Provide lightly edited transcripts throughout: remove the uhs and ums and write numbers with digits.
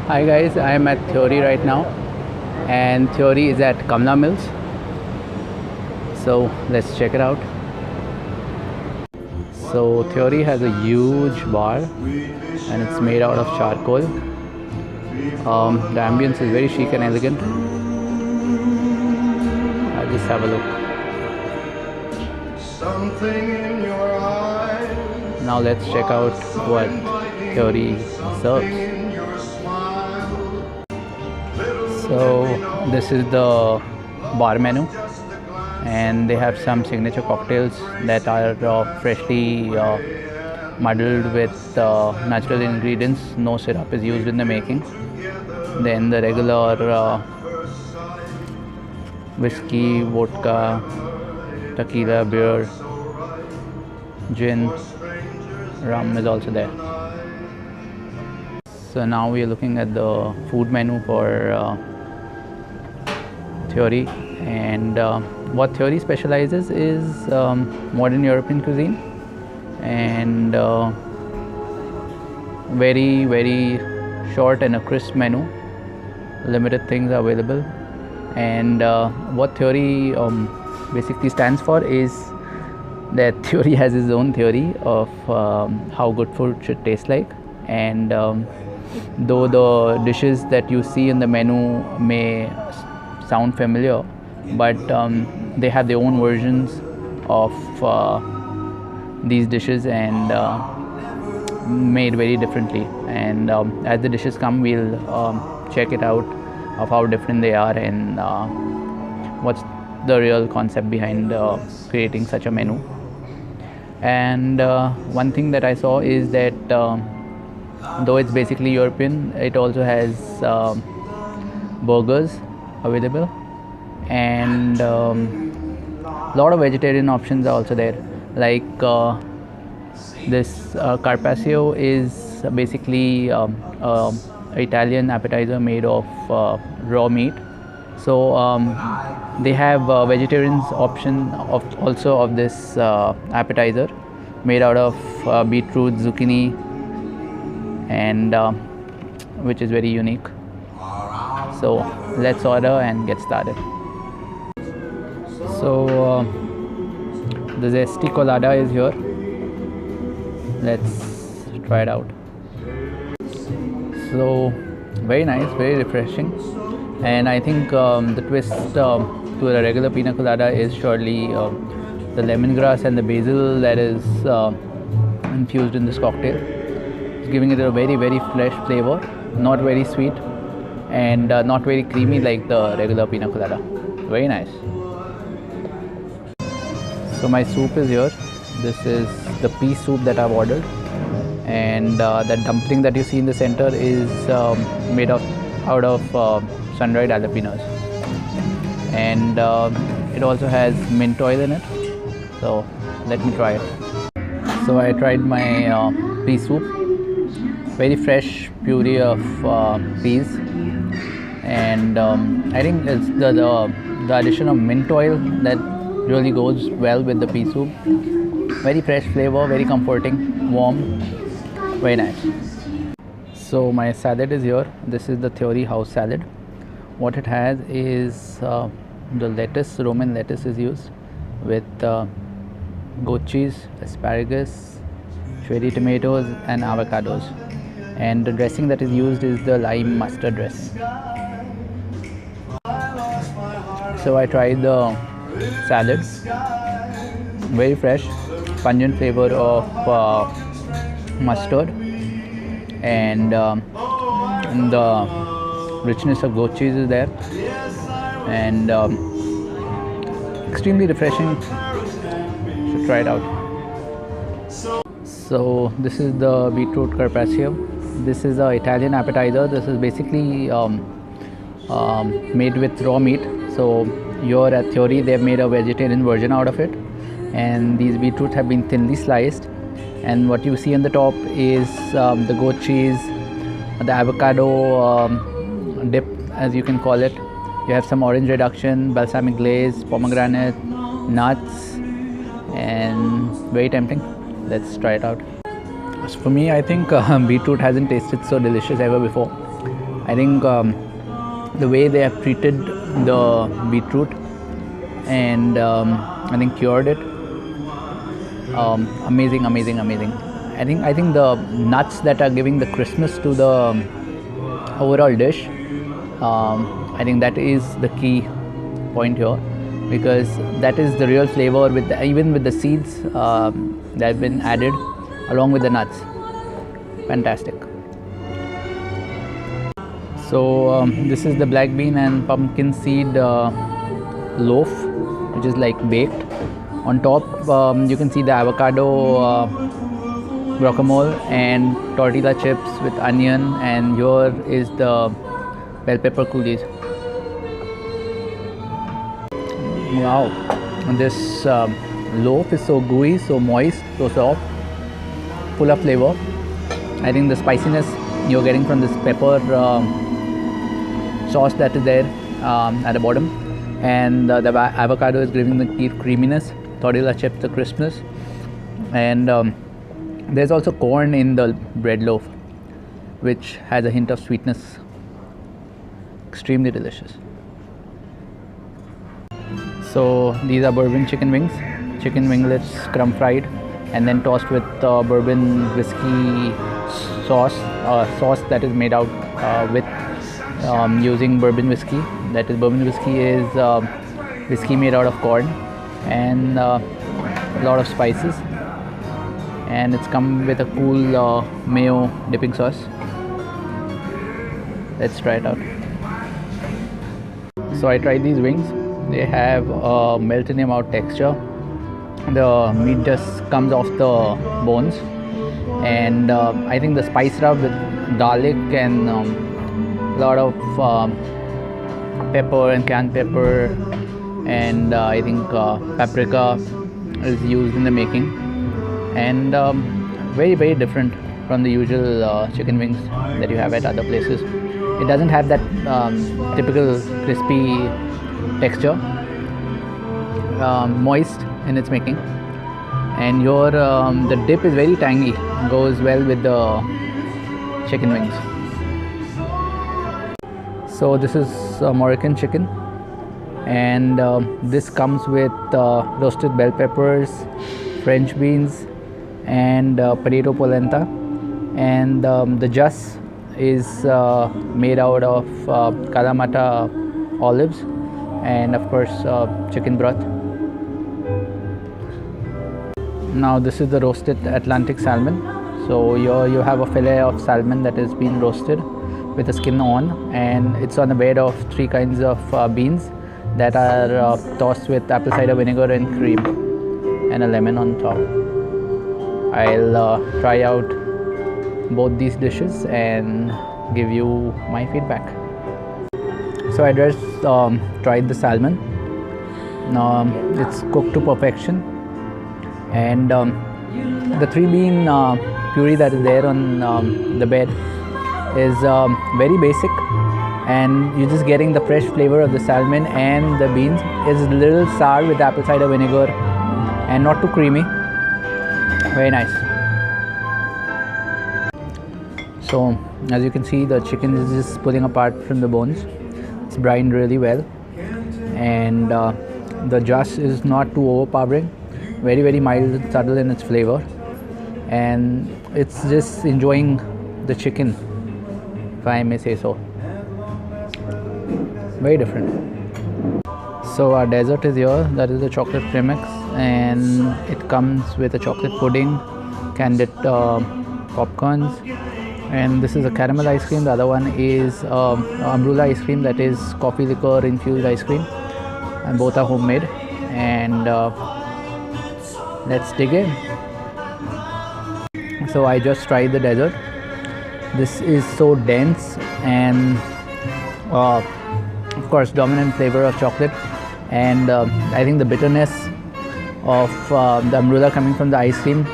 Hi guys, I am at Theory right now, and Theory is at Kamla Mills. So let's check it out. So Theory has a huge bar, and it's made out of charcoal. The ambience is very chic and elegant. I'll just have a look. Now let's check out what Theory serves. So this is the bar menu, and they have some signature cocktails that are freshly muddled with natural ingredients. No syrup is used in the making. Then the regular whiskey, vodka, tequila, beer, gin, rum is also there. So now we are looking at the food menu for Theory, and what Theory specializes is modern European cuisine, and very short and a crisp menu. Limited things are available, and what Theory basically stands for is that Theory has his own theory of how good food should taste like, and though the dishes that you see in the menu may sound familiar, but they have their own versions of these dishes, and made very differently. And as the dishes come, we'll check it out of how different they are, and what's the real concept behind creating such a menu. And one thing that I saw is that though it's basically European, it also has burgers available, and a lot of vegetarian options are also there. Like this carpaccio is basically Italian appetizer made of raw meat. So they have vegetarian option of this appetizer made out of beetroot, zucchini, and which is very unique. So let's order and get started. So the Zesty Colada is here. Let's try it out. So very nice, very refreshing, and I think the twist to a regular pina colada is surely the lemongrass and the basil that is infused in this cocktail. It's giving it a very fresh flavor, not very sweet, and not very creamy like the regular pina colada. Very nice. So my soup is here. This is the pea soup that I've ordered, and that dumpling that you see in the center is made out of sun-dried jalapenos, and it also has mint oil in it. So let me try it. So I tried my pea soup. Very fresh puree of peas, and I think it's the addition of mint oil that really goes well with the pea soup. Very fresh flavor, very comforting, warm, very nice. So my salad is here. This is the Theory house salad. What it has is the lettuce, Roman lettuce is used with goat cheese, asparagus, cherry tomatoes, and avocados. And the dressing that is used is the lime mustard dress. So I tried the salad. Very fresh, pungent flavor of mustard, and the richness of goat cheese is there, and extremely refreshing. Should try it out. So this is the beetroot carpaccio. This is an Italian appetizer. This is basically made with raw meat. So here at Theory, they've made a vegetarian version out of it, and these beetroots have been thinly sliced, and what you see on the top is the goat cheese, the avocado dip, as you can call it. You have some orange reduction, balsamic glaze, pomegranate, nuts, and very tempting. Let's try it out. So for me, I think beetroot hasn't tasted so delicious ever before. I think the way they have treated the beetroot and I think cured it, amazing. I think the nuts that are giving the crispness to the overall dish, I think that is the key point here, because that is the real flavor with even with the seeds that have been added along with the nuts. Fantastic. So this is the black bean and pumpkin seed loaf, which is like baked. On top you can see the avocado guacamole and tortilla chips with onion, and here is the bell pepper coulis. Wow, this loaf is so gooey, so moist, so soft, full of flavor. I think the spiciness you're getting from this pepper sauce that is there at the bottom, and the avocado is giving the creaminess, tortilla chips the crispness, and there's also corn in the bread loaf, which has a hint of sweetness. Extremely delicious. So these are bourbon chicken wings, chicken winglets crumb fried and then tossed with bourbon whiskey sauce that is made out with using bourbon whiskey. That is, bourbon whiskey is whiskey made out of corn and a lot of spices, and it's come with a cool mayo dipping sauce. Let's try it out. So I tried these wings. They have a melt in your mouth texture. The meat just comes off the bones, and I think the spice rub with garlic and a lot of pepper and canned pepper, and I think paprika is used in the making, and very different from the usual chicken wings that you have at other places. It doesn't have that typical crispy texture, moist in its making, and your the dip is very tangy, goes well with the chicken wings. So this is Moroccan chicken, and this comes with roasted bell peppers, French beans, and potato polenta, and the jas is made out of Kalamata olives, and of course chicken broth. Now this is the roasted Atlantic salmon. So here you have a fillet of salmon that has been roasted with the skin on, and it's on a bed of 3 kinds of beans that are tossed with apple cider vinegar and cream and a lemon on top. I'll try out both these dishes and give you my feedback. So I just tried the salmon. It's cooked to perfection, and the 3 bean puree that is there on the bed is very basic, and you're just getting the fresh flavor of the salmon, and the beans is a little sour with apple cider vinegar and not too creamy. Very nice. So as you can see, the chicken is just pulling apart from the bones. It's brined really well, and the jas is not too overpowering, very mild and subtle in its flavor, and it's just enjoying the chicken, if I may say so. Very different. So our dessert is here. That is the chocolate premix, and it comes with a chocolate pudding, candied popcorns, and this is a caramel ice cream. The other one is umbrella ice cream, that is coffee liquor infused ice cream, and both are homemade. And let's dig in. So I just tried the dessert. This is so dense, and of course dominant flavor of chocolate, and I think the bitterness of the umbrella coming from the ice cream,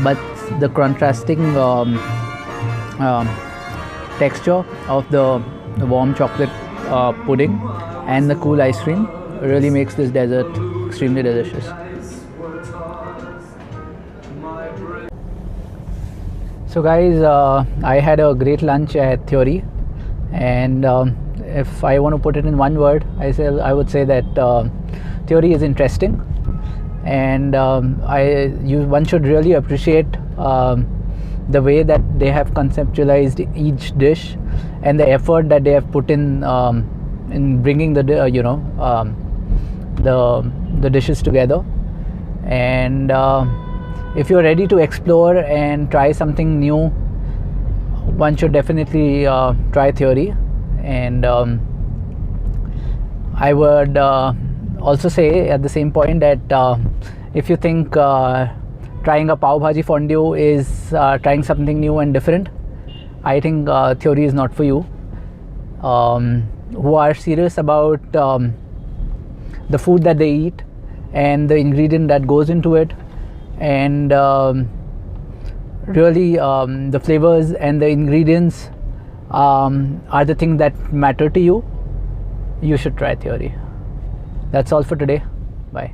but the contrasting texture of the warm chocolate pudding and the cool ice cream really makes this dessert extremely delicious. So guys, I had a great lunch at Theory. And if I want to put it in one word, I would say that theory is interesting, and one should really appreciate the way that they have conceptualized each dish and the effort that they have put in bringing the dishes together. And if you're ready to explore and try something new, one should definitely try theory. And I would also say at the same point that if you think trying a pav bhaji fondue is trying something new and different, I think theory is not for you. Who are serious about the food that they eat and the ingredient that goes into it, and really the flavors and the ingredients are the things that matter to you, you should try theory. That's all for today. Bye.